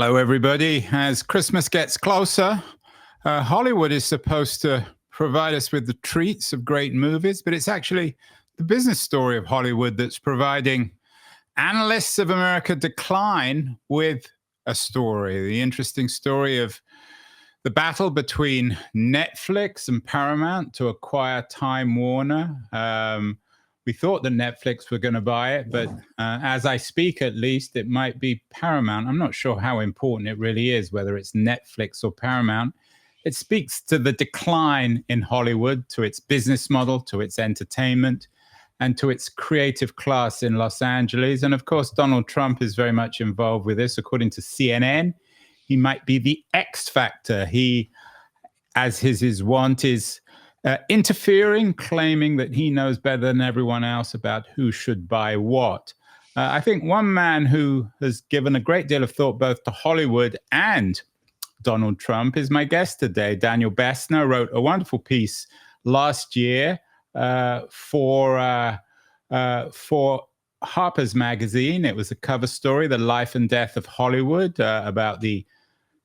Hello, everybody. As Christmas gets closer, Hollywood is supposed to provide us with the treats of great movies, but it's actually the business story of Hollywood that's providing analysts of America decline with a story. The interesting story of the battle between Netflix and Paramount to acquire Time Warner. We thought that Netflix were going to buy it, but as I speak, at least, it might be Paramount. I'm not sure how important it really is, whether it's Netflix or Paramount. It speaks to the decline in Hollywood, to its business model, to its entertainment, and to its creative class in Los Angeles. And of course, Donald Trump is very much involved with this. According to CNN, he might be the X factor. He, as his wont, is interfering, claiming that he knows better than everyone else about who should buy what. I think one man who has given a great deal of thought both to Hollywood and Donald Trump is my guest today. Daniel Bessner wrote a wonderful piece last year for Harper's Magazine. It was a cover story, The Life and Death of Hollywood, about the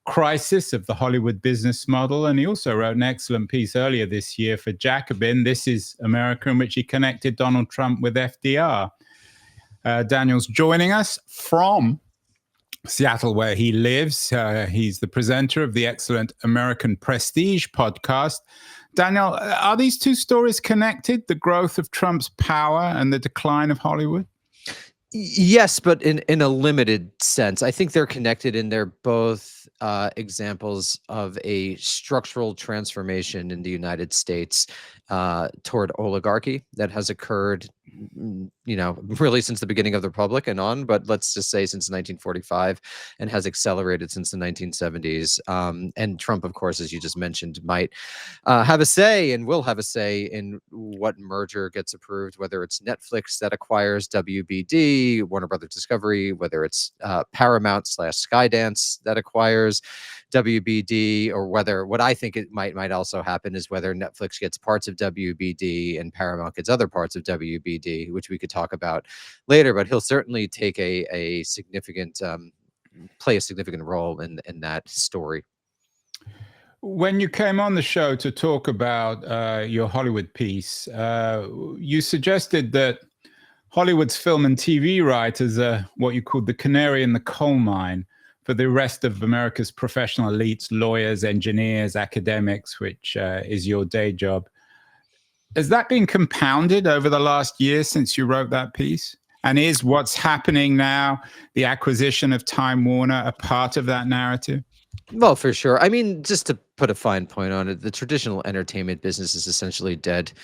crisis of the Hollywood business model. And he also wrote an excellent piece earlier this year for Jacobin, This is America, in which he connected Donald Trump with FDR. Daniel's joining us from Seattle, where he lives. He's the presenter of the excellent American Prestige podcast. Daniel, are these two stories connected, the growth of Trump's power and the decline of Hollywood? Yes, but in a limited sense. I think they're connected, and they're both examples of a structural transformation in the United States toward oligarchy that has occurred, really since the beginning of the Republic and on, but let's just say since 1945, and has accelerated since the 1970s. And Trump, of course, as you just mentioned, might have a say and will have a say in what merger gets approved, whether it's Netflix that acquires WBD, Warner Brothers Discovery, whether it's Paramount / Skydance that acquires WBD, or whether what I think it might also happen is whether Netflix gets parts of WBD and Paramount gets other parts of WBD, which we could talk about later. But he'll certainly take a significant play a significant role in that story. When you came on the show to talk about your Hollywood piece, you suggested that Hollywood's film and TV writers are what you called the canary in the coal mine for the rest of America's professional elites, lawyers, engineers, academics, which is your day job. Has that been compounded over the last year since you wrote that piece? And is what's happening now, the acquisition of Time Warner, a part of that narrative? Well, for sure. I mean, just to put a fine point on it, the traditional entertainment business is essentially dead.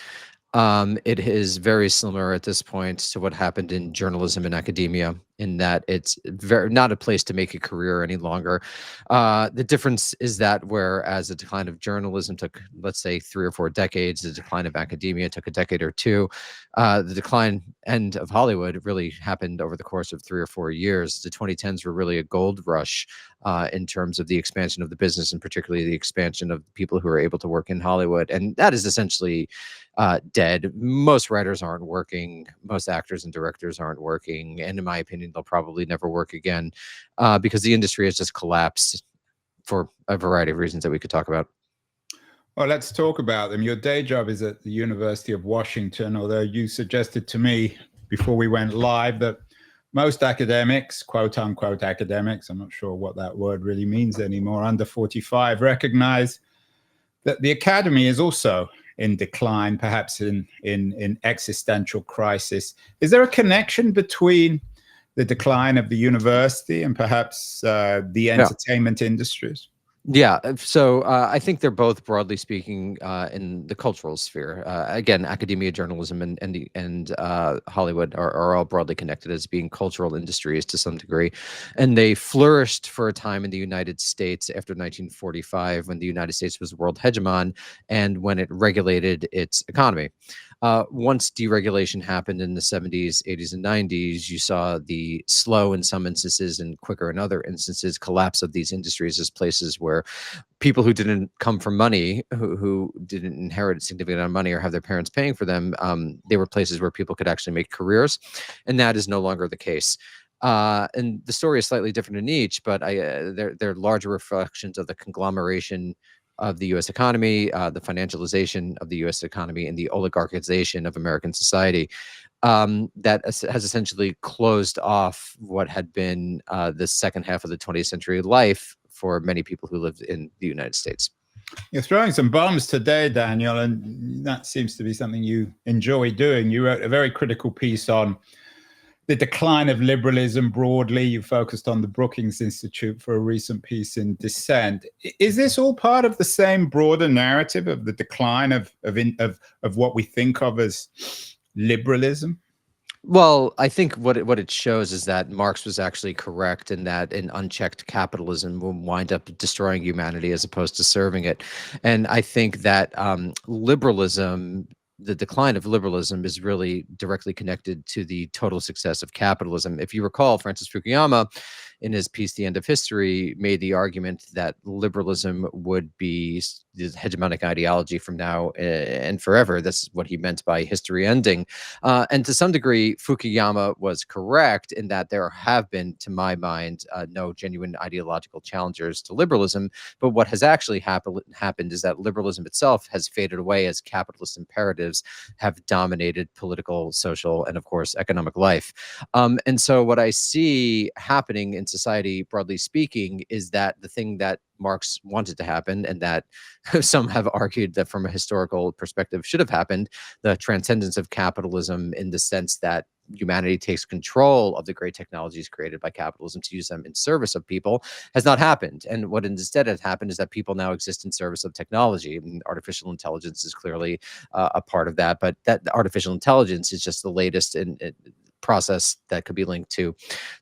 It is very similar at this point to what happened in journalism and academia, in that it's not a place to make a career any longer. The difference is that whereas the decline of journalism took, let's say, 3 or 4 decades, the decline of academia took a decade or two. The decline end of Hollywood really happened over the course of 3 or 4 years. The 2010s were really a gold rush in terms of the expansion of the business, and particularly the expansion of people who are able to work in Hollywood. And that is essentially dead. Most writers aren't working. Most actors and directors aren't working. And in my opinion, they'll probably never work again because the industry has just collapsed for a variety of reasons that we could talk about. Well, let's talk about them. Your day job is at the University of Washington, although you suggested to me before we went live that most academics, quote unquote academics, I'm not sure what that word really means anymore, under 45, recognize that the academy is also in decline, perhaps in existential crisis. Is there a connection between the decline of the university and perhaps the entertainment industries? Yeah, so I think they're both, broadly speaking, in the cultural sphere. Again, academia, journalism, and Hollywood are all broadly connected as being cultural industries to some degree, and they flourished for a time in the United States after 1945, when the United States was the world hegemon and when it regulated its economy. Once deregulation happened in the 70s, 80s, and 90s, you saw the slow in some instances and quicker in other instances collapse of these industries as places where people who didn't come from money, who didn't inherit a significant amount of money or have their parents paying for them, they were places where people could actually make careers. And that is no longer the case. And the story is slightly different in each, but they're larger reflections of the conglomeration of the U.S. economy, the financialization of the U.S. economy, and the oligarchization of American society, that has essentially closed off what had been the second half of the 20th century life for many people who lived in the United States. You're throwing some bombs today, Daniel, and that seems to be something you enjoy doing. You wrote a very critical piece on the decline of liberalism broadly. You focused on the Brookings Institute for a recent piece in Dissent. Is this all part of the same broader narrative of the decline of what we think of as liberalism? Well, I think what it shows is that Marx was actually correct in that an unchecked capitalism will wind up destroying humanity as opposed to serving it. And I think that liberalism, the decline of liberalism, is really directly connected to the total success of capitalism. If you recall, Francis Fukuyama, in his piece "The End of History," made the argument that liberalism would be the hegemonic ideology from now and forever. That's what he meant by history ending. And to some degree, Fukuyama was correct in that there have been, to my mind, no genuine ideological challengers to liberalism. But what has actually happened is that liberalism itself has faded away as capitalist imperatives have dominated political, social, and of course, economic life. And so what I see happening in society, broadly speaking, is that the thing that Marx wanted to happen, and that some have argued that from a historical perspective should have happened, the transcendence of capitalism in the sense that humanity takes control of the great technologies created by capitalism to use them in service of people, has not happened. And what instead has happened is that people now exist in service of technology. And artificial intelligence is clearly a part of that, but that artificial intelligence is just the latest in process that could be linked to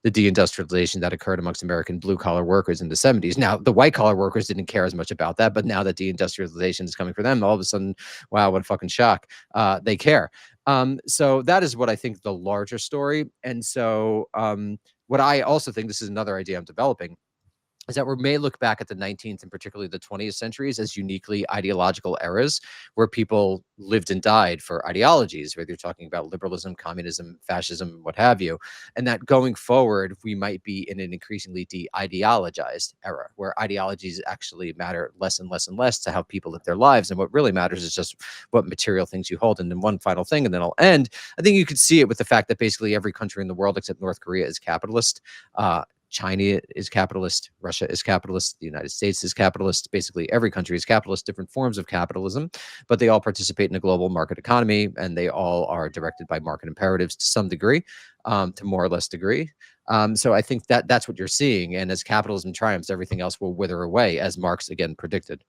the deindustrialization that occurred amongst American blue-collar workers in the 70s. Now, the white-collar workers didn't care as much about that, but now that deindustrialization is coming for them, all of a sudden, wow, what a fucking shock, they care. So that is what I think the larger story. And so what I also think, this is another idea I'm developing, is that we may look back at the 19th and particularly the 20th centuries as uniquely ideological eras where people lived and died for ideologies, whether you're talking about liberalism, communism, fascism, what have you. And that going forward, we might be in an increasingly de-ideologized era where ideologies actually matter less and less and less to how people live their lives. And what really matters is just what material things you hold. And then one final thing, and then I'll end. I think you could see it with the fact that basically every country in the world except North Korea is capitalist. China is capitalist, Russia is capitalist, the United States is capitalist. Basically, every country is capitalist, different forms of capitalism, but they all participate in a global market economy, and they all are directed by market imperatives to some degree, to more or less degree. So I think that that's what you're seeing. And as capitalism triumphs, everything else will wither away, as Marx again predicted.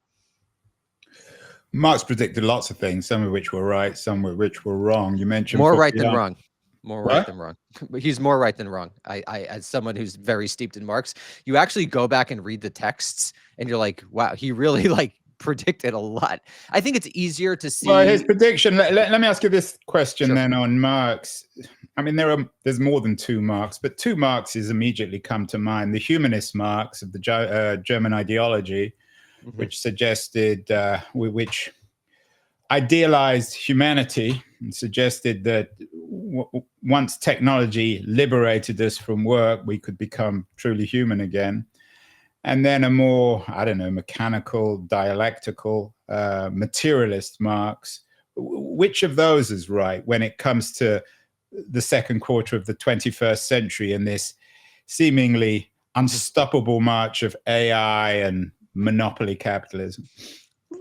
Marx predicted lots of things, some of which were right, some of which were wrong. You mentioned more right than wrong. More right What? than wrong. He's more right than wrong. I, as someone who's very steeped in Marx, you actually go back and read the texts, and you're like, wow, he really like predicted a lot. I think it's easier to see. Well, his prediction. Let me ask you this question Sure. then on Marx. I mean, there's more than two Marx, but two Marxes immediately come to mind. The humanist Marx of the German ideology, which suggested, which idealized humanity and suggested that once technology liberated us from work, we could become truly human again. And then a more, I don't know, mechanical, dialectical, materialist Marx. Which of those is right when it comes to the second quarter of the 21st century and this seemingly unstoppable march of AI and monopoly capitalism?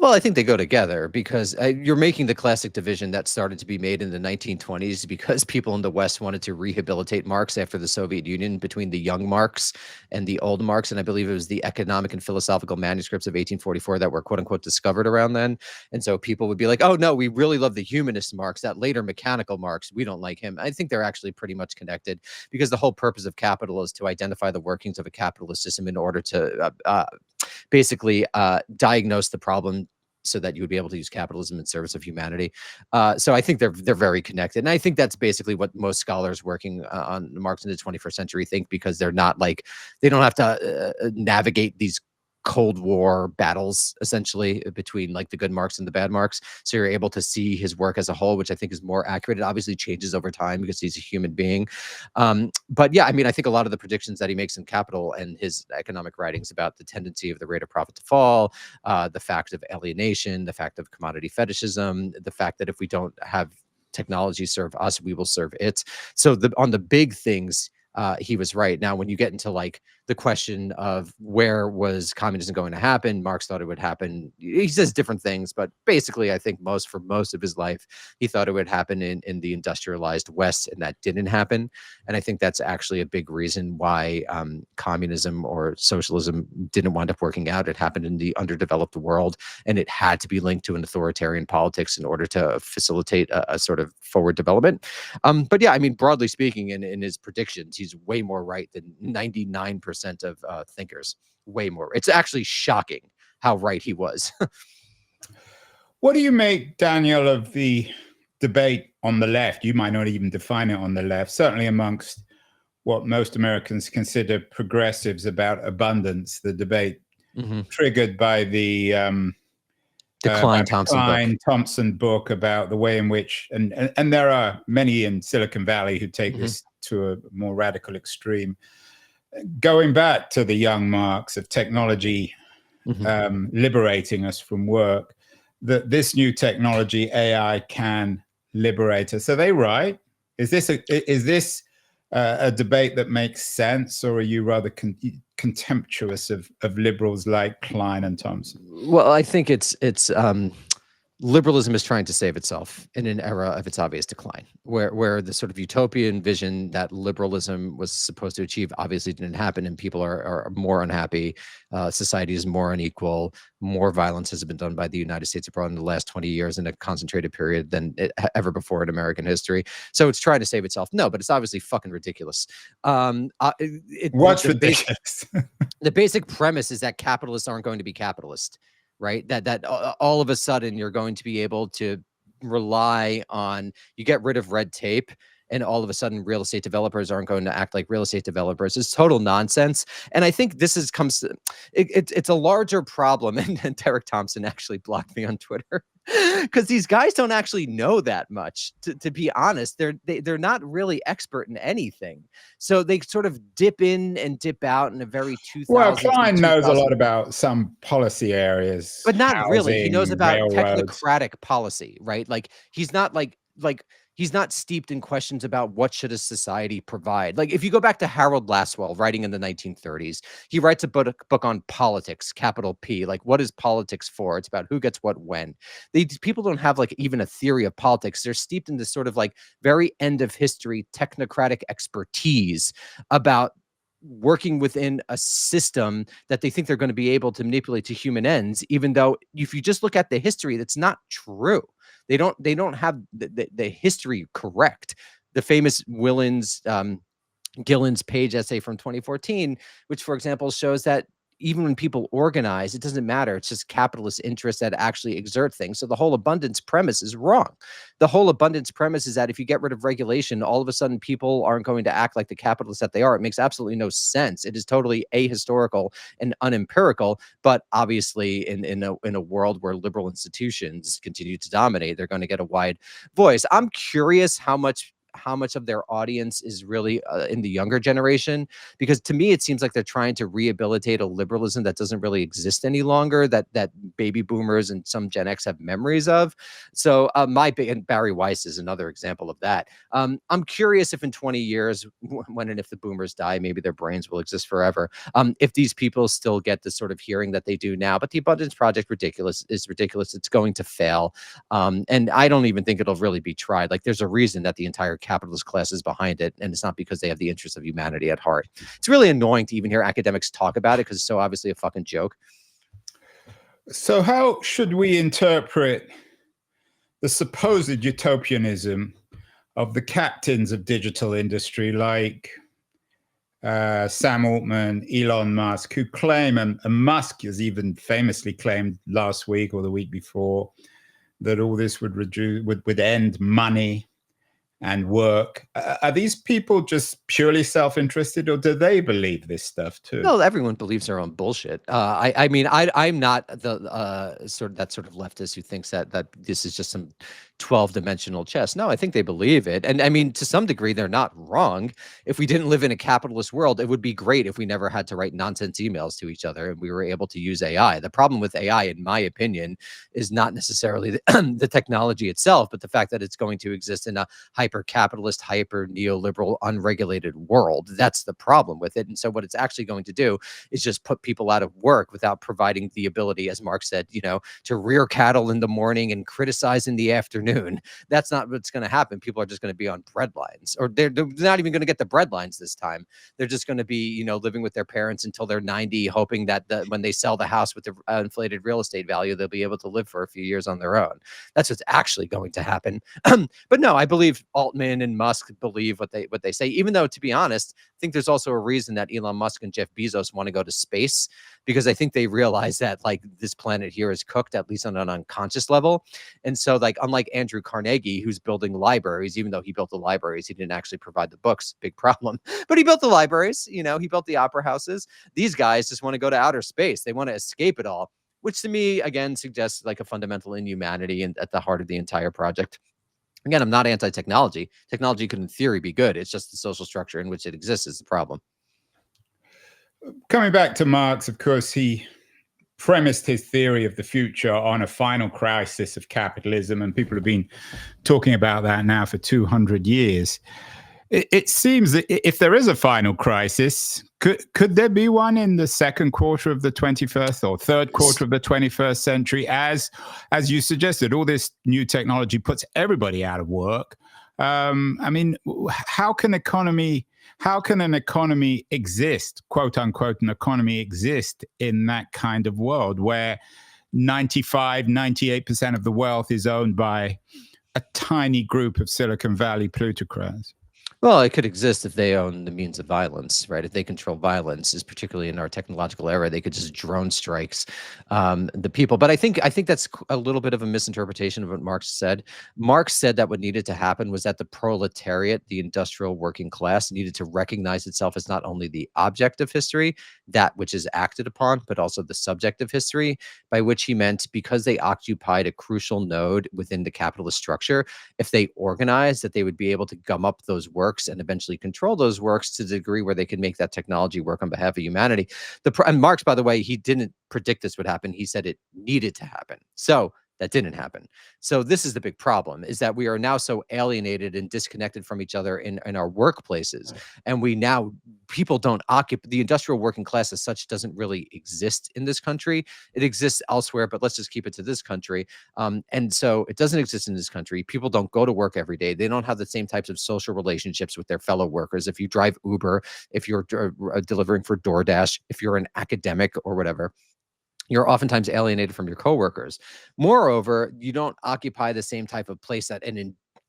Well, I think they go together because you're making the classic division that started to be made in the 1920s because people in the West wanted to rehabilitate Marx after the Soviet Union between the young Marx and the old Marx. And I believe it was the economic and philosophical manuscripts of 1844 that were quote unquote discovered around then. And so people would be like, oh, no, we really love the humanist Marx, that later mechanical Marx. We don't like him. I think they're actually pretty much connected because the whole purpose of capital is to identify the workings of a capitalist system in order to basically diagnose the problem so that you would be able to use capitalism in service of humanity. So I think they're very connected. And I think that's basically what most scholars working on Marx in the 21st century think, because they're not like, they don't have to navigate these Cold War battles, essentially, between like the good Marx and the bad Marx. So you're able to see his work as a whole, which I think is more accurate. It obviously changes over time because he's a human being. But yeah, I mean, I think a lot of the predictions that he makes in Capital and his economic writings about the tendency of the rate of profit to fall, the fact of alienation, the fact of commodity fetishism, the fact that if we don't have technology serve us, we will serve it. So on the big things, he was right. Now, when you get into like the question of where was communism going to happen, Marx thought it would happen. He says different things, but basically, I think for most of his life, he thought it would happen in the industrialized West, and that didn't happen. And I think that's actually a big reason why communism or socialism didn't wind up working out. It happened in the underdeveloped world, and it had to be linked to an authoritarian politics in order to facilitate a sort of forward development. But yeah, I mean, broadly speaking, in his predictions, he's way more right than 99% of thinkers. Way more. It's actually shocking how right he was. What do you make, Daniel, of the debate on the left? You might not even define it on the left, certainly amongst what most Americans consider progressives about abundance, the debate triggered by the Thompson book about the way in which, and there are many in Silicon Valley who take this to a more radical extreme, going back to the young Marx of technology liberating us from work, that this new technology, AI, can liberate us. Are they right? Is this a debate that makes sense, or are you rather contemptuous of liberals like Klein and Thompson? Well, I think it's liberalism is trying to save itself in an era of its obvious decline, where the sort of utopian vision that liberalism was supposed to achieve obviously didn't happen, and people are more unhappy. Society is more unequal. More violence has been done by the United States abroad in the last 20 years in a concentrated period than ever before in American history. So it's trying to save itself. No, but it's obviously fucking ridiculous. What's ridiculous? The basic premise is that capitalists aren't going to be capitalist. Right? That all of a sudden you're going to be able to rely on, you get rid of red tape, and all of a sudden real estate developers aren't going to act like real estate developers. It's total nonsense. And I think this it's a larger problem. And Derek Thompson actually blocked me on Twitter because these guys don't actually know that much. To be honest, they're not really expert in anything. So they sort of dip in and dip out in a very 2000s. Well, Klein knows a lot about some policy areas, but not housing, really. He knows about railroads. Technocratic policy, right? Like he's not he's not steeped in questions about what should a society provide. Like if you go back to Harold Lasswell, writing in the 1930s, he writes a book on politics, capital P. Like what is politics for? It's about who gets what when. These people don't have like even a theory of politics. They're steeped in this sort of like very end of history technocratic expertise about working within a system that they think they're going to be able to manipulate to human ends, even though if you just look at the history, that's not true. They don't have the history correct. The famous Gillen's Page essay from 2014, which, for example, shows that even when people organize, it doesn't matter. It's just capitalist interests that actually exert things. So the whole abundance premise is wrong. The whole abundance premise is that if you get rid of regulation, all of a sudden people aren't going to act like the capitalists that they are. It makes absolutely no sense. It is totally ahistorical and unempirical. But obviously, in a world where liberal institutions continue to dominate, they're going to get a wide voice. I'm curious how much of their audience is really in the younger generation, because to me it seems like they're trying to rehabilitate a liberalism that doesn't really exist any longer, that baby boomers and some Gen X have memories of. So and Barry Weiss is another example of that. I'm curious if in 20 years, when and if the boomers die, maybe their brains will exist forever, if these people still get the sort of hearing that they do now. But the Abundance Project is ridiculous. It's going to fail. And I don't even think it'll really be tried. Like there's a reason that the entire capitalist class is behind it, and it's not because they have the interests of humanity at heart. It's really annoying to even hear academics talk about it because it's so obviously a fucking joke. So how should we interpret the supposed utopianism of the captains of digital industry like Sam Altman, Elon Musk, who claim, and Musk has even famously claimed last week or the week before, that all this would end money and work. Are these people just purely self-interested, or do they believe this stuff too? No, everyone believes their own bullshit. I mean, I'm not the sort of leftist who thinks that this is just some 12-dimensional chess. No, I think they believe it, and I mean, to some degree, they're not wrong. If we didn't live in a capitalist world, it would be great if we never had to write nonsense emails to each other and we were able to use AI. The problem with AI, in my opinion, is not necessarily the technology itself, but the fact that it's going to exist in a hyper-capitalist, hyper-neoliberal, unregulated world. That's the problem with it. And so what it's actually going to do is just put people out of work without providing the ability, as Mark said, to rear cattle in the morning and criticize in the afternoon. That's not what's going to happen. People are just going to be on bread lines, or they're not even going to get the bread lines this time. They're just going to be, living with their parents until they're 90, hoping that when they sell the house with the inflated real estate value, they'll be able to live for a few years on their own. That's what's actually going to happen. But no, I believe Altman and Musk believe what they say, even though, to be honest, I think there's also a reason that Elon Musk and Jeff Bezos want to go to space, because I think they realize that like this planet here is cooked, at least on an unconscious level. And so, like, unlike Andrew Carnegie, who's building libraries, even though he built the libraries, he didn't actually provide the books, big problem, but he built the libraries, he built the opera houses. These guys just want to go to outer space. They want to escape it all, which to me, again, suggests like a fundamental inhumanity and at the heart of the entire project. Again, I'm not anti-technology. Technology could, in theory, be good. It's just the social structure in which it exists is the problem. Coming back to Marx, of course, he premised his theory of the future on a final crisis of capitalism, and people have been talking about that now for 200 years. It seems that if there is a final crisis, could there be one in the second quarter of the 21st or third quarter of the 21st century? As you suggested, all this new technology puts everybody out of work. I mean, how can an economy exist, quote unquote, an economy exist in that kind of world where 98% of the wealth is owned by a tiny group of Silicon Valley plutocrats? Well, it could exist if they own the means of violence, right? If they control violence, is particularly in our technological era, they could just drone strikes the people. But I think that's a little bit of a misinterpretation of what Marx said. Marx said that what needed to happen was that the proletariat, the industrial working class, needed to recognize itself as not only the object of history, that which is acted upon, but also the subject of history, by which he meant because they occupied a crucial node within the capitalist structure, if they organized, that they would be able to gum up those works and eventually control those works to the degree where they could make that technology work on behalf of humanity. And Marx, by the way, he didn't predict this would happen. He said it needed to happen. So that didn't happen. So this is the big problem, is that we are now so alienated and disconnected from each other in our workplaces. And people don't occupy, the industrial working class as such doesn't really exist in this country. It exists elsewhere, but let's just keep it to this country. And so it doesn't exist in this country. People don't go to work every day. They don't have the same types of social relationships with their fellow workers. If you drive Uber, if you're delivering for DoorDash, if you're an academic or whatever, you're oftentimes alienated from your coworkers. Moreover, you don't occupy the same type of place that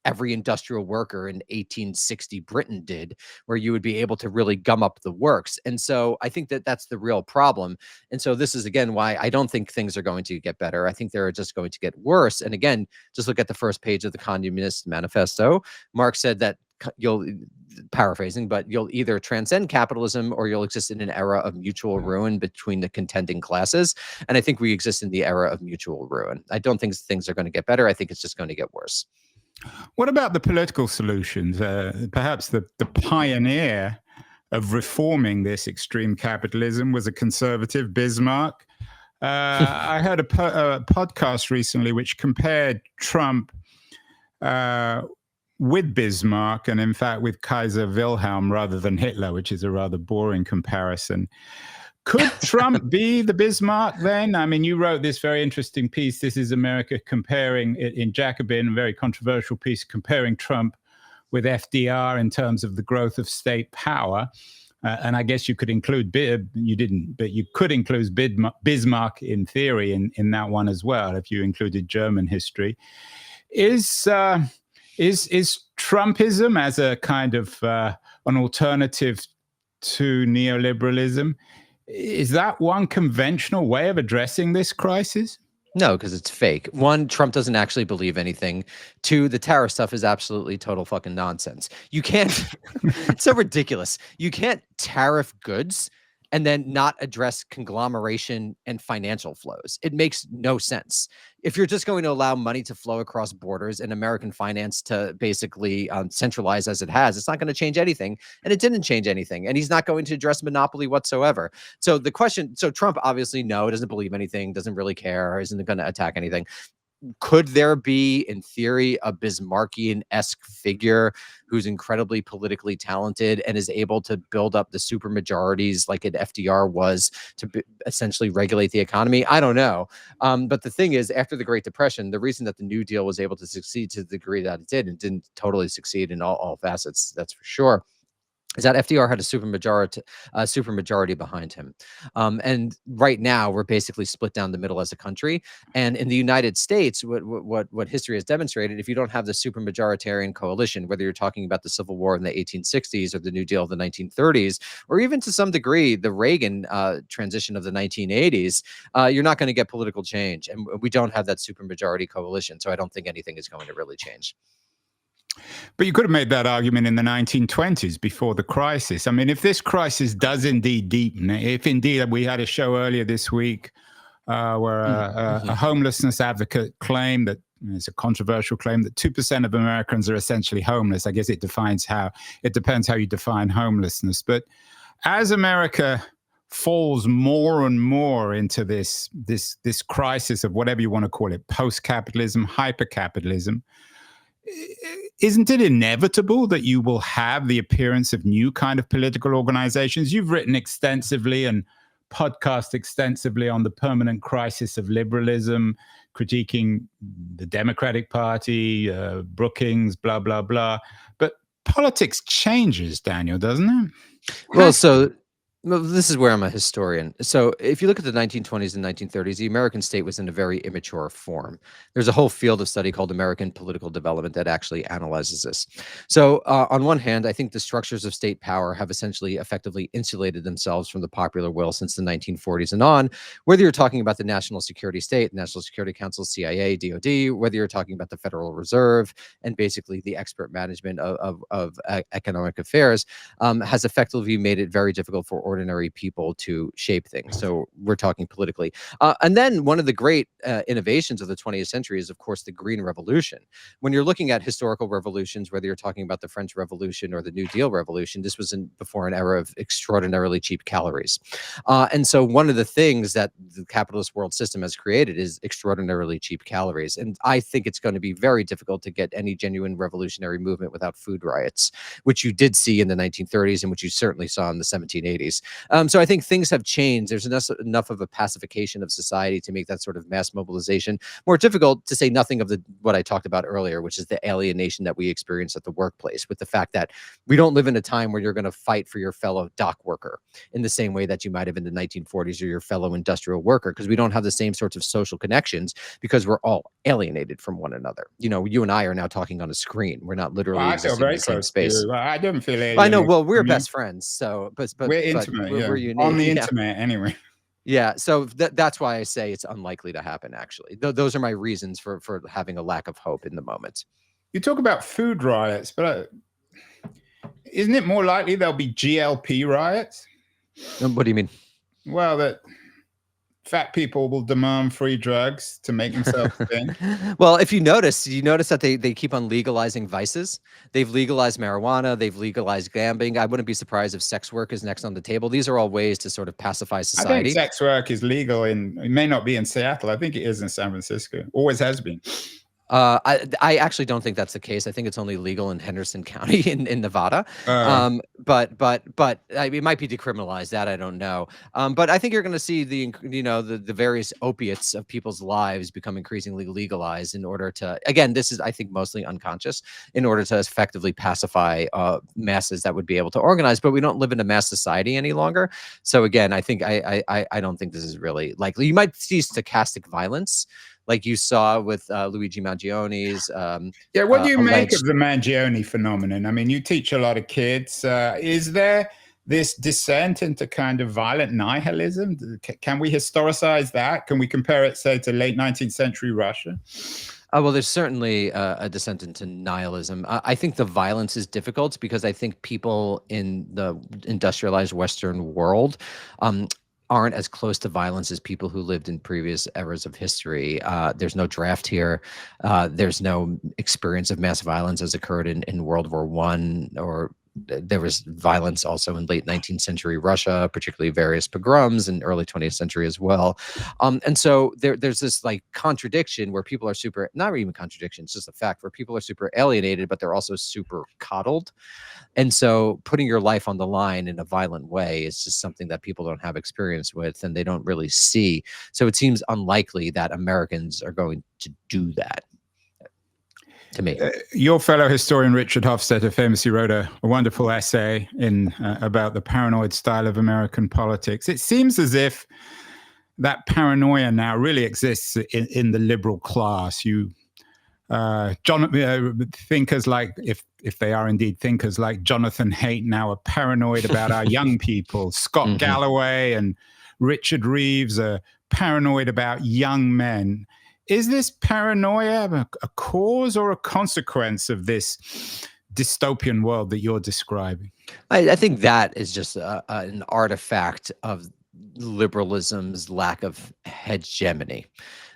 every industrial worker in 1860 Britain did, where you would be able to really gum up the works. And so I think that that's the real problem. And so this is, again, why I don't think things are going to get better. I think they're just going to get worse. And again, just look at the first page of the Communist Manifesto. Marx said that you'll, paraphrasing, but you'll either transcend capitalism or you'll exist in an era of mutual ruin between the contending classes. And I think we exist in the era of mutual ruin. I don't think things are going to get better. I think it's just going to get worse. What about the political solutions? Perhaps the pioneer of reforming this extreme capitalism was a conservative, Bismarck. I heard a podcast recently which compared Trump with Bismarck, and in fact with Kaiser Wilhelm rather than Hitler, which is a rather boring comparison. Could Trump be the Bismarck then? I mean, you wrote this very interesting piece, This is America, comparing it in Jacobin, a very controversial piece, comparing Trump with FDR in terms of the growth of state power. And I guess you could include, you didn't, but you could include Bismarck in theory in that one as well, if you included German history. Is Trumpism as a kind of an alternative to neoliberalism, is that one conventional way of addressing this crisis? No, because it's fake. One, Trump doesn't actually believe anything. Two, the tariff stuff is absolutely total fucking nonsense. You can't, it's so ridiculous. You can't tariff goods and then not address conglomeration and financial flows. It makes no sense. If you're just going to allow money to flow across borders and American finance to basically centralize as it has, it's not going to change anything. And it didn't change anything. And he's not going to address monopoly whatsoever. So the question, so Trump obviously doesn't believe anything, doesn't really care, isn't going to attack anything. Could there be, in theory, a Bismarckian-esque figure who's incredibly politically talented and is able to build up the super majorities like an FDR was to essentially regulate the economy? I don't know. But the thing is, after the Great Depression, the reason that the New Deal was able to succeed to the degree that it did, and didn't totally succeed in all facets, that's for sure, is that FDR had a supermajority behind him. And right now we're basically split down the middle as a country. And in the United States, what history has demonstrated, if you don't have the supermajoritarian coalition, whether you're talking about the Civil War in the 1860s or the New Deal of the 1930s, or even to some degree the Reagan transition of the 1980s, you're not going to get political change. And we don't have that supermajority coalition. So I don't think anything is going to really change. But you could have made that argument in the 1920s before the crisis. I mean, if this crisis does indeed deepen, if indeed we had a show earlier this week where a homelessness advocate claimed that, it's a controversial claim, that 2% of Americans are essentially homeless. I guess it depends how you define homelessness. But as America falls more and more into this crisis of whatever you want to call it, post-capitalism, hyper-capitalism, isn't it inevitable that you will have the appearance of new kind of political organizations? You've written extensively and podcast extensively on the permanent crisis of liberalism, critiquing the Democratic Party, Brookings, blah, blah, blah. But politics changes, Daniel, doesn't it? Well, this is where I'm a historian. So if you look at the 1920s and 1930s, the American state was in a very immature form. There's a whole field of study called American political development that actually analyzes this. So on one hand, I think the structures of state power have essentially effectively insulated themselves from the popular will since the 1940s and on, whether you're talking about the National Security State, National Security Council, CIA, DOD, whether you're talking about the Federal Reserve, and basically the expert management of economic affairs, has effectively made it very difficult for ordinary people to shape things. So we're talking politically. And then one of the great innovations of the 20th century is, of course, the Green Revolution. When you're looking at historical revolutions, whether you're talking about the French Revolution or the New Deal Revolution, this was before an era of extraordinarily cheap calories. And so one of the things that the capitalist world system has created is extraordinarily cheap calories. And I think it's going to be very difficult to get any genuine revolutionary movement without food riots, which you did see in the 1930s and which you certainly saw in the 1780s. So I think things have changed. There's enough of a pacification of society to make that sort of mass mobilization more difficult, to say nothing of what I talked about earlier, which is the alienation that we experience at the workplace, with the fact that we don't live in a time where you're going to fight for your fellow dock worker in the same way that you might have in the 1940s or your fellow industrial worker, because we don't have the same sorts of social connections because we're all alienated from one another. You and I are now talking on a screen. We're not literally existing in the same space. I don't feel alienated. I know. Well, we're best friends, so but we're intimate. We're unique on the internet anyway. Yeah, so that's why I say it's unlikely to happen, actually. Those are my reasons for having a lack of hope in the moment. You talk about food riots, but isn't it more likely there'll be GLP riots? What do you mean? Well, that fat people will demand free drugs to make themselves thin. Well, if you notice that they keep on legalizing vices. They've legalized marijuana. They've legalized gambling. I wouldn't be surprised if sex work is next on the table. These are all ways to sort of pacify society. I think sex work is legal it may not be in Seattle. I think it is in San Francisco. Always has been. I actually don't think that's the case. I think it's only legal in Henderson County in Nevada. But it might be decriminalized. That I don't know. But I think you're going to see the various opiates of people's lives become increasingly legalized in order to, again, this is, I think, mostly unconscious, in order to effectively pacify masses that would be able to organize. But we don't live in a mass society any longer. So again, I think I don't think this is really likely. You might see stochastic violence, like you saw with Luigi Mangioni's. What do you make of the Mangione phenomenon? I mean, you teach a lot of kids. Is there this descent into kind of violent nihilism? Can we historicize that? Can we compare it, say, to late 19th century Russia? Well, there's certainly a descent into nihilism. I think the violence is difficult because I think people in the industrialized Western world aren't as close to violence as people who lived in previous eras of history. There's no draft here. There's no experience of mass violence as occurred in World War I, or there was violence also in late 19th century Russia, particularly various pogroms, and early 20th century as well. And so there's this like contradiction where people are super, not even contradiction, it's just a fact where people are super alienated, but they're also super coddled. And so putting your life on the line in a violent way is just something that people don't have experience with and they don't really see. So it seems unlikely that Americans are going to do that. To me, your fellow historian Richard Hofstadter famously wrote a wonderful essay about the paranoid style of American politics. It seems as if that paranoia now really exists in the liberal class. Thinkers like, if they are indeed thinkers like Jonathan Haidt now, are paranoid about our young people. Scott Galloway and Richard Reeves are paranoid about young men. Is this paranoia a cause or a consequence of this dystopian world that you're describing? I think that is just an artifact of liberalism's lack of hegemony.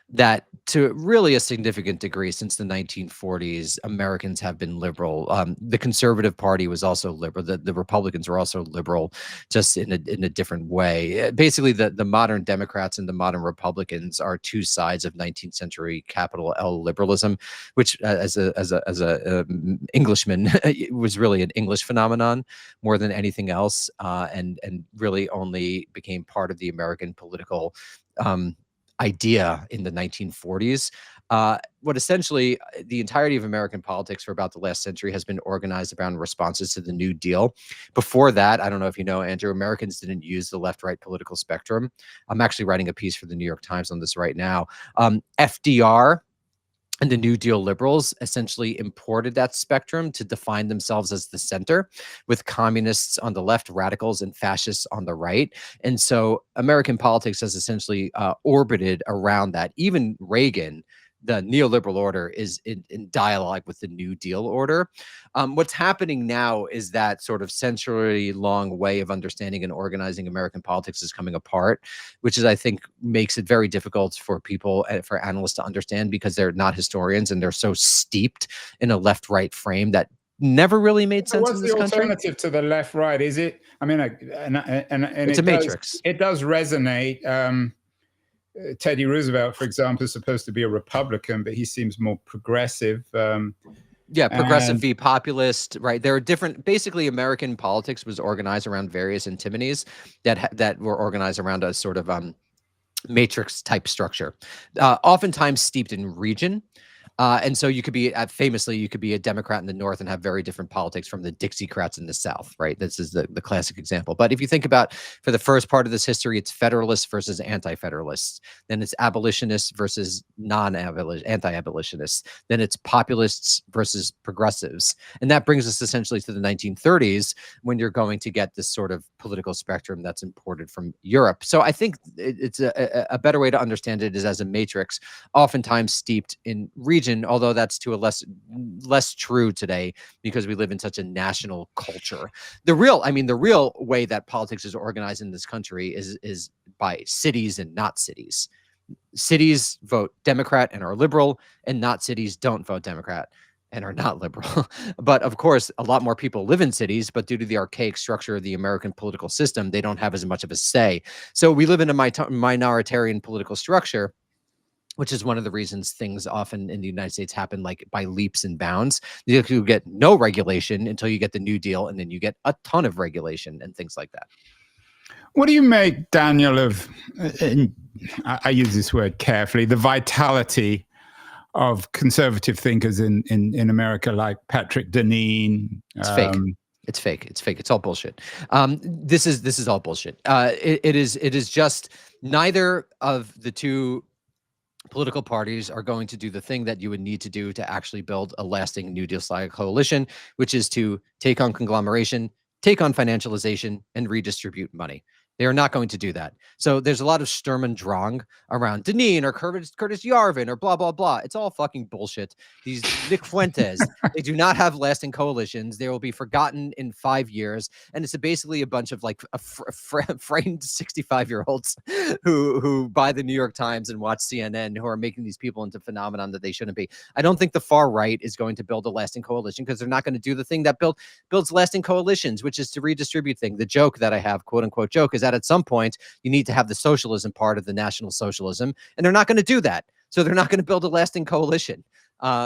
That to really a significant degree since the 1940s, Americans have been liberal. The Conservative Party was also liberal. The Republicans were also liberal, just in a different way. Basically, the modern Democrats and the modern Republicans are two sides of 19th century capital L liberalism, which, as a Englishman, was really an English phenomenon more than anything else, and really only became part of the American political idea in the 1940s. What essentially the entirety of American politics for about the last century has been organized around responses to the New Deal. Before that, I don't know if you know, Andrew, Americans didn't use the left-right political spectrum. I'm actually writing a piece for the New York Times on this right now. FDR and the New Deal liberals essentially imported that spectrum to define themselves as the center, with communists on the left, radicals, and fascists on the right. And so American politics has essentially orbited around that. Even Reagan, the neoliberal order, is in dialogue with the New Deal order. What's happening now is that sort of century-long way of understanding and organizing American politics is coming apart, which is, I think, makes it very difficult for people, for analysts to understand, because they're not historians and they're so steeped in a left-right frame that never really made sense in this country. What's the alternative to the left-right? Is it? I mean, it's a matrix. It does resonate. Teddy Roosevelt, for example, is supposed to be a Republican, but he seems more progressive. Yeah, progressive v. populist, right? There are different, basically American politics was organized around various antinomies that were organized around a sort of matrix type structure, oftentimes steeped in region. And so you could be, famously, you could be a Democrat in the North and have very different politics from the Dixiecrats in the South, right? This is the classic example. But if you think about, for the first part of this history, it's Federalists versus anti-Federalists. Then it's abolitionists versus anti-abolitionists. Then it's populists versus progressives. And that brings us essentially to the 1930s, when you're going to get this sort of political spectrum that's imported from Europe. So I think it's a better way to understand it is as a matrix, oftentimes steeped in region, although that's to a less true today because we live in such a national culture. The real way that politics is organized in this country is by cities and not cities. Cities vote Democrat and are liberal, and not cities don't vote Democrat and are not liberal. But of course, a lot more people live in cities, but due to the archaic structure of the American political system, they don't have as much of a say. So we live in a minoritarian political structure, which is one of the reasons things often in the United States happen like by leaps and bounds. You get no regulation until you get the New Deal, and then you get a ton of regulation and things like that. What do you make, Daniel, of, I use this word carefully, the vitality of conservative thinkers in America, like Patrick Deneen? It's fake. It's fake. It's fake. It's all bullshit. This is all bullshit. It is just neither of the two political parties are going to do the thing that you would need to do to actually build a lasting New Deal style coalition, which is to take on conglomeration, take on financialization and redistribute money. They are not going to do that. So there's a lot of Sturm und Drang around Deneen or Curtis Yarvin or blah, blah, blah. It's all fucking bullshit. These Nick Fuentes, they do not have lasting coalitions. They will be forgotten in 5 years. And it's basically a bunch of like frightened 65-year-olds who buy the New York Times and watch CNN, who are making these people into phenomenon that they shouldn't be. I don't think the far right is going to build a lasting coalition because they're not going to do the thing that builds lasting coalitions, which is to redistribute things. The joke that I have, quote unquote joke, is that at some point you need to have the socialism part of the National Socialism, and they're not going to do that. So they're not going to build a lasting coalition.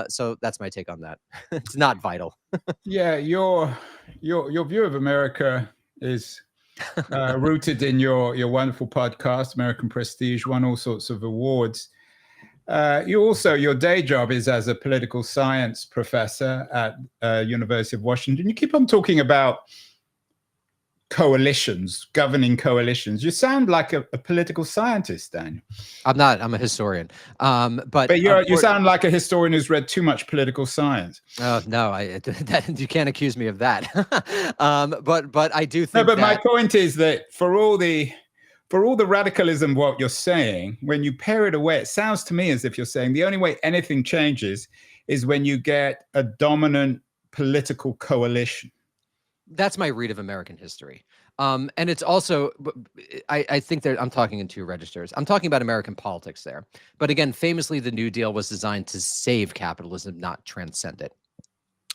So that's my take on that. It's not vital. Yeah, your view of America is rooted in your wonderful podcast, American Prestige, won all sorts of awards. Your day job is as a political science professor at University of Washington. You keep on talking about coalitions, governing coalitions. You sound like a political scientist, Daniel. I'm not. I'm a historian. But you sound like a historian who's read too much political science. Oh no, you can't accuse me of that. But I do think. No, but my point is that for all the radicalism, what you're saying, when you pare it away, it sounds to me as if you're saying the only way anything changes is when you get a dominant political coalition. That's my read of American history. And it's also, I think that I'm talking in two registers. I'm talking about American politics there. But again, famously, the New Deal was designed to save capitalism, not transcend it.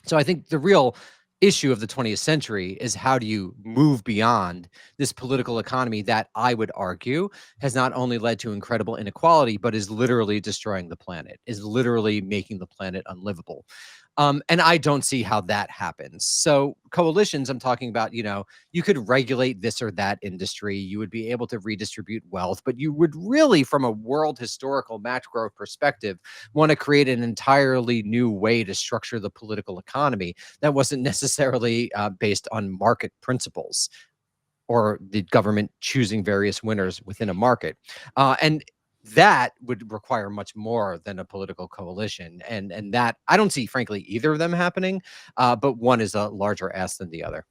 So I think the real issue of the 20th century is how do you move beyond this political economy that I would argue has not only led to incredible inequality, but is literally destroying the planet, is literally making the planet unlivable. And I don't see how that happens. So coalitions, I'm talking about, you could regulate this or that industry. You would be able to redistribute wealth, but you would really, from a world historical macro perspective, want to create an entirely new way to structure the political economy that wasn't necessarily based on market principles or the government choosing various winners within a market. And that would require much more than a political coalition. And that I don't see, frankly, either of them happening, but one is a larger ask than the other.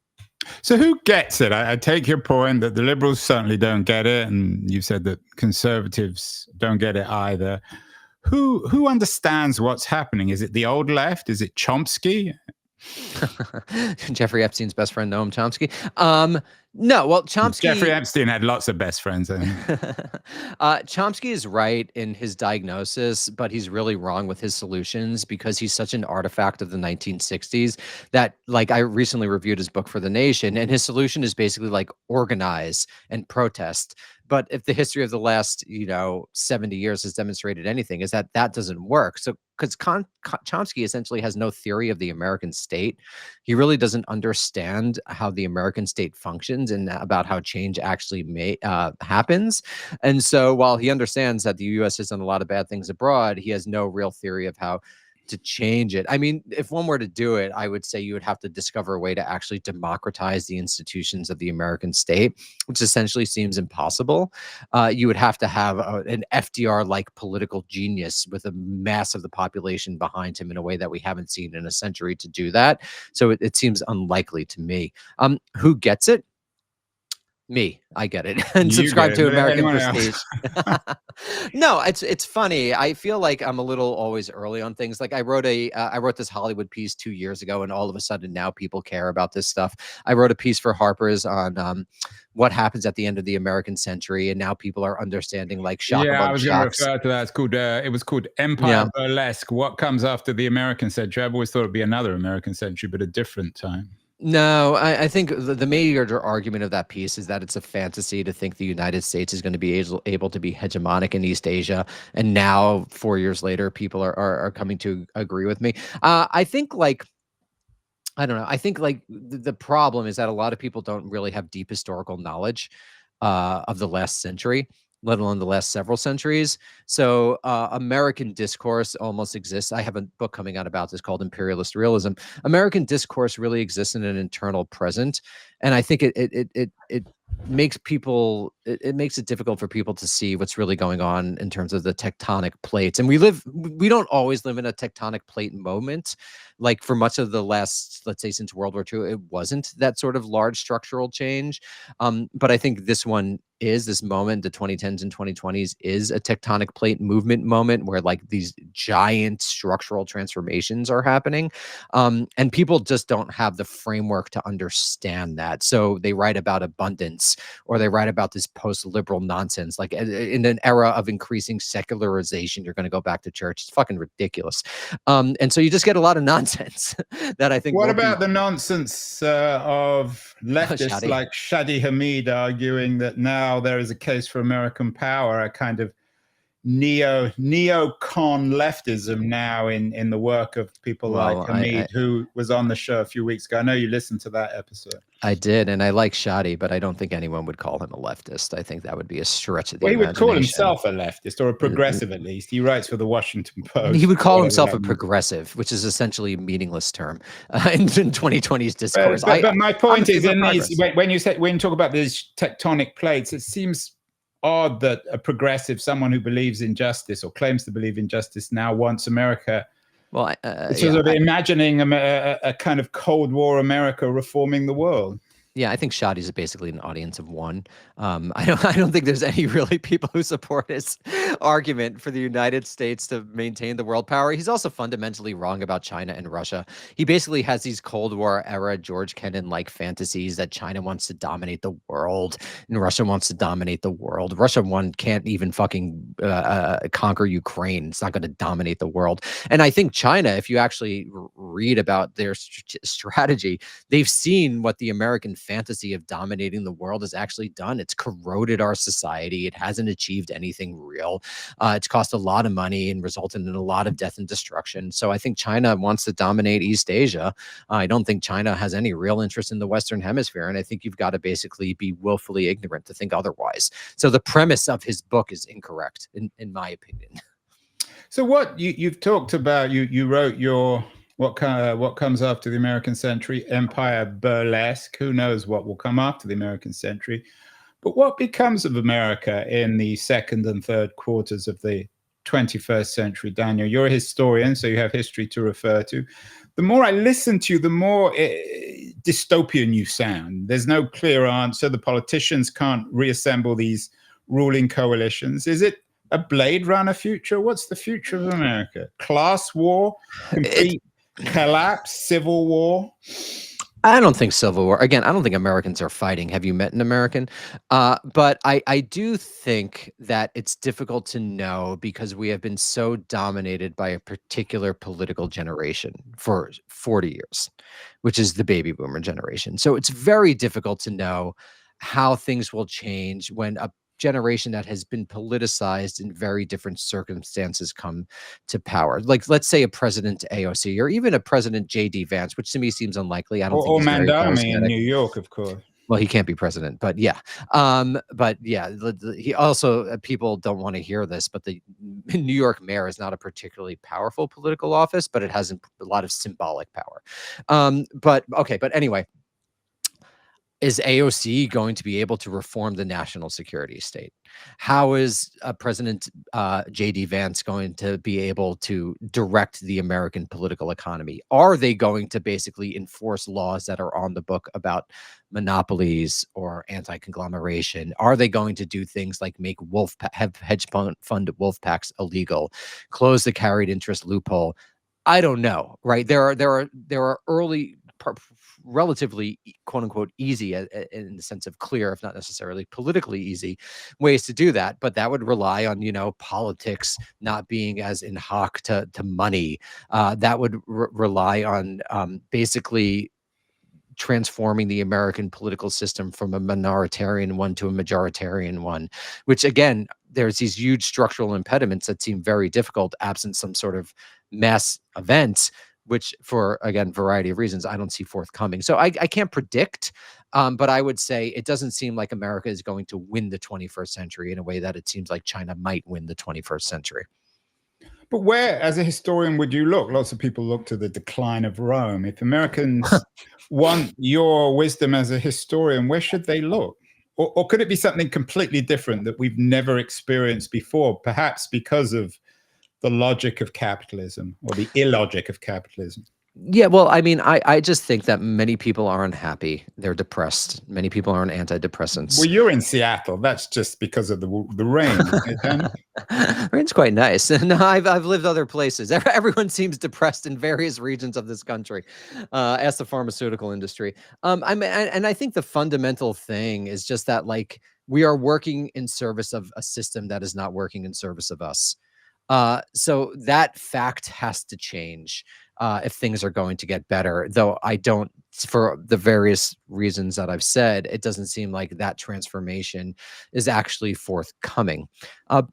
So who gets it? I take your point that the liberals certainly don't get it. And you said that conservatives don't get it either. Who understands what's happening? Is it the old left? Is it Chomsky? Jeffrey Epstein's best friend, Noam Chomsky. No, well, Chomsky. Jeffrey Epstein had lots of best friends. Chomsky is right in his diagnosis, but he's really wrong with his solutions because he's such an artifact of the 1960s that, like, I recently reviewed his book for The Nation, and his solution is basically like organize and protest. But if the history of the last, 70 years has demonstrated anything, is that doesn't work. So because Chomsky essentially has no theory of the American state, he really doesn't understand how the American state functions and about how change actually happens. And so while he understands that the U.S. has done a lot of bad things abroad, he has no real theory of how to change it. I mean, if one were to do it, I would say you would have to discover a way to actually democratize the institutions of the American state, which essentially seems impossible. You would have to have an FDR-like political genius with a mass of the population behind him in a way that we haven't seen in a century to do that. So it seems unlikely to me. Who gets it? Me, I get it. And subscribe to American Prestige. No, it's funny. I feel like I'm a little always early on things. Like I wrote this Hollywood piece 2 years ago, and all of a sudden now people care about this stuff. I wrote a piece for Harper's on what happens at the end of the American century, and now people are understanding like shock. Yeah, I was going to refer to that. It's called. It was called Empire Burlesque. What comes after the American century? I've always thought it'd be another American century, but a different time. No, I think the major argument of that piece is that it's a fantasy to think the United States is going to be able to be hegemonic in East Asia. And now, 4 years later, people are coming to agree with me. I think I don't know. I think the problem is that a lot of people don't really have deep historical knowledge of the last century, let alone the last several centuries. So American discourse almost exists. I have a book coming out about this called Imperialist Realism. American discourse really exists in an internal present. And I think it makes it makes it difficult for people to see what's really going on in terms of the tectonic plates. And we don't always live in a tectonic plate moment. like for much of the last, let's say since World War II, it wasn't that sort of large structural change. But I think this one is, this moment, the 2010s and 2020s, is a tectonic plate movement moment where like these giant structural transformations are happening. And people just don't have the framework to understand that. So they write about abundance, or they write about this post-liberal nonsense. Like in an era of increasing secularization, you're going to go back to church. It's fucking ridiculous. And so you just get a lot of nonsense that I think What won't about be the nonsense of leftists Shadi. like Shadi Hamid arguing that now there is a case for American power, a kind of neocon leftism now in the work of people like Well, Hamid, who was on the show a few weeks ago. I know you listened to that episode. I did, and I like Shadi, but I don't think anyone would call him a leftist. I think that would be a stretch of the Well, he would call imagination. himself a leftist, or a progressive at least. He writes for the Washington Post. He would call whatever himself that a means. progressive, which is essentially a meaningless term in 2020's discourse. But my point is, in these, when you talk about these tectonic plates, it seems odd that a progressive, someone who believes in justice or claims to believe in justice, now wants America. Well, sort of imagining a kind of Cold War America reforming the world. Yeah, I think Shadi's basically an audience of one. I don't think there's any really people who support his argument for the United States to maintain the world power. He's also fundamentally wrong about China and Russia. He basically has these Cold War era George Kennan-like fantasies that China wants to dominate the world and Russia wants to dominate the world. Russia can't even fucking conquer Ukraine. It's not going to dominate the world. And I think China, if you actually read about their strategy, they've seen what the American fantasy of dominating the world has actually done. It's corroded our society. It hasn't achieved anything real. It's cost a lot of money and resulted in a lot of death and destruction. So I think China wants to dominate East Asia. I don't think China has any real interest in the Western Hemisphere. And I think you've got to basically be willfully ignorant to think otherwise. So the premise of his book is incorrect, in my opinion. So what you've talked about, you wrote your what comes after the American century, Empire Burlesque. Who knows what will come after the American century? But what becomes of America in the second and third quarters of the 21st century? Daniel, you're a historian, so you have history to refer to. The more I listen to you, the more dystopian you sound. There's no clear answer. The politicians can't reassemble these ruling coalitions. Is it a Blade Runner future? What's the future of America? Class war? Complete collapse? Civil war? I don't think civil war. Again, I don't think Americans are fighting. Have you met an American? But I do think that it's difficult to know because we have been so dominated by a particular political generation for 40 years, which is the baby boomer generation. So it's very difficult to know how things will change when a generation that has been politicized in very different circumstances come to power. Like, let's say a president AOC or even a president JD Vance, which to me seems unlikely. I don't think he's very Mandami in charismatic. New York, of course. Well, he can't be president, but yeah. He also, people don't want to hear this, but the New York mayor is not a particularly powerful political office, but it has a lot of symbolic power. But anyway, is AOC going to be able to reform the national security state? How is President J.D. Vance going to be able to direct the American political economy? Are they going to basically enforce laws that are on the book about monopolies or anti-conglomeration? Are they going to do things like make have hedge fund wolf packs illegal, close the carried interest loophole? I don't know, right? There are early, relatively quote unquote easy in the sense of clear, if not necessarily politically easy ways to do that. But that would rely on, politics not being as in hoc to money. That would rely on basically transforming the American political system from a minoritarian one to a majoritarian one, which again, there's these huge structural impediments that seem very difficult absent some sort of mass events, which for, again, variety of reasons, I don't see forthcoming. So I can't predict, but I would say it doesn't seem like America is going to win the 21st century in a way that it seems like China might win the 21st century. But where, as a historian, would you look? Lots of people look to the decline of Rome. If Americans want your wisdom as a historian, where should they look? Or could it be something completely different that we've never experienced before, perhaps because of the logic of capitalism or the illogic of capitalism? Yeah, well, I mean, I just think that many people are unhappy. They're depressed. Many people are on antidepressants. Well, you're in Seattle. That's just because of the rain, isn't it, Daniel? Rain's quite nice. No, I've lived other places. Everyone seems depressed in various regions of this country. Ask the pharmaceutical industry. And I think the fundamental thing is just that like we are working in service of a system that is not working in service of us. So that fact has to change if things are going to get better. Though I don't, for the various reasons that I've said, it doesn't seem like that transformation is actually forthcoming. Uh,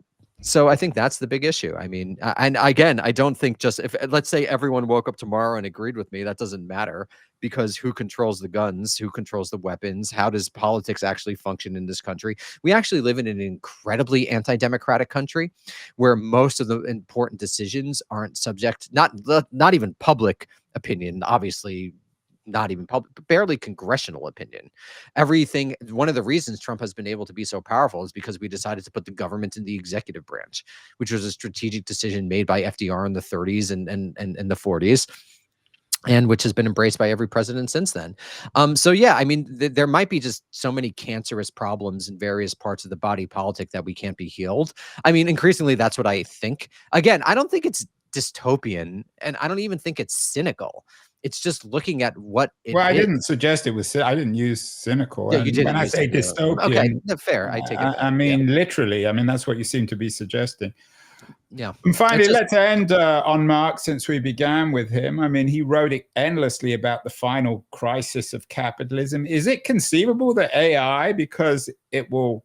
so I think that's the big issue. I mean, and again, I don't think just if let's say everyone woke up tomorrow and agreed with me, that doesn't matter because who controls the guns, who controls the weapons, how does politics actually function in this country? We actually live in an incredibly anti-democratic country where most of the important decisions aren't subject, not even public opinion, obviously not even public, barely congressional opinion. Everything, one of the reasons Trump has been able to be so powerful is because we decided to put the government in the executive branch, which was a strategic decision made by FDR in the 30s and the 40s, and which has been embraced by every president since then. So yeah, I mean, there might be just so many cancerous problems in various parts of the body politic that we can't be healed. I mean, increasingly, that's what I think. Again, I don't think it's dystopian, and I don't even think it's cynical. It's just looking at what it Well, I is. didn't suggest it was. I didn't use cynical, Yeah, you and when didn't I use say it. Okay, dystopian, fair. I take it I back. Yeah, mean literally. I mean that's what you seem to be suggesting. yeah. And It's finally, just let's end on Marx since we began with him. I mean, he wrote it endlessly about the final crisis of capitalism. Is it conceivable that AI, because it will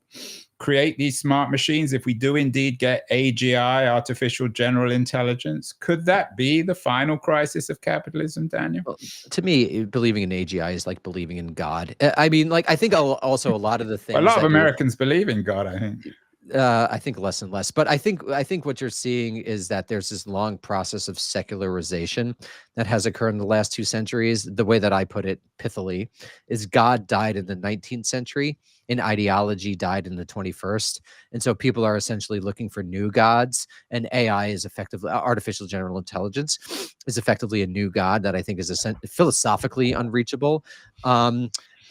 create these smart machines, if we do indeed get AGI, artificial general intelligence, could that be the final crisis of capitalism, Daniel? well, to me, believing in AGI is like believing in God. I mean, like I think also a lot of the A things lot of that you're Americans believe in God, I think. I think less and less. But I think what you're seeing is that there's this long process of secularization that has occurred in the last 2 centuries. The way that I put it pithily is God died in the 19th century and ideology died in the 21st. And so people are essentially looking for new gods, and AI is effectively artificial general intelligence is effectively a new god that I think is philosophically unreachable.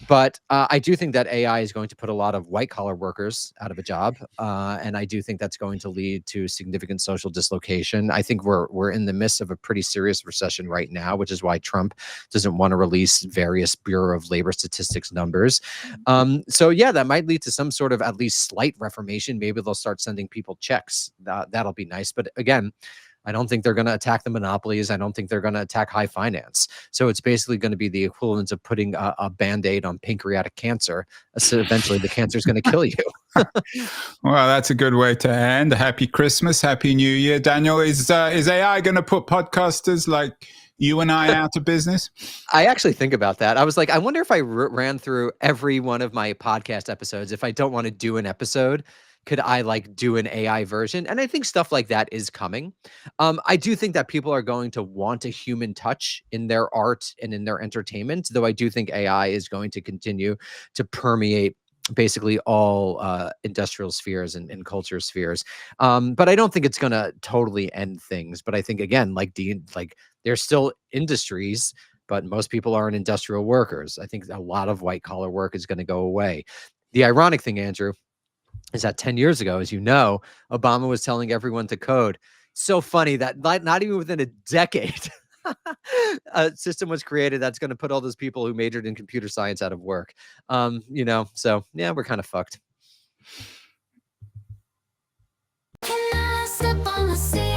But I do think that AI is going to put a lot of white collar workers out of a job, and I do think that's going to lead to significant social dislocation. I think we're in the midst of a pretty serious recession right now, which is why Trump doesn't want to release various Bureau of Labor Statistics numbers. So yeah, that might lead to some sort of at least slight reformation. Maybe they'll start sending people checks. That'll be nice. But again, I don't think they're going to attack the monopolies. I don't think they're going to attack high finance. So it's basically going to be the equivalent of putting a band-aid on pancreatic cancer. So eventually the cancer is going to kill you. Well, that's a good way to end. Happy Christmas, Happy New Year, Daniel. Is AI going to put podcasters like you and I out of business? I actually think about that. I was like, I wonder if I ran through every one of my podcast episodes. If I don't want to do an episode, could I like do an AI version? And I think stuff like that is coming. I do think that people are going to want a human touch in their art and in their entertainment, though I do think AI is going to continue to permeate basically all industrial spheres and culture spheres. But I don't think it's going to totally end things. But I think again, like there's still industries, but most people aren't industrial workers. I think a lot of white collar work is going to go away. The ironic thing, Andrew, is that 10 years ago, as you know, Obama was telling everyone to code. So funny that not even within a decade, a system was created that's going to put all those people who majored in computer science out of work. So yeah, we're kind of fucked. Can I step on the sea?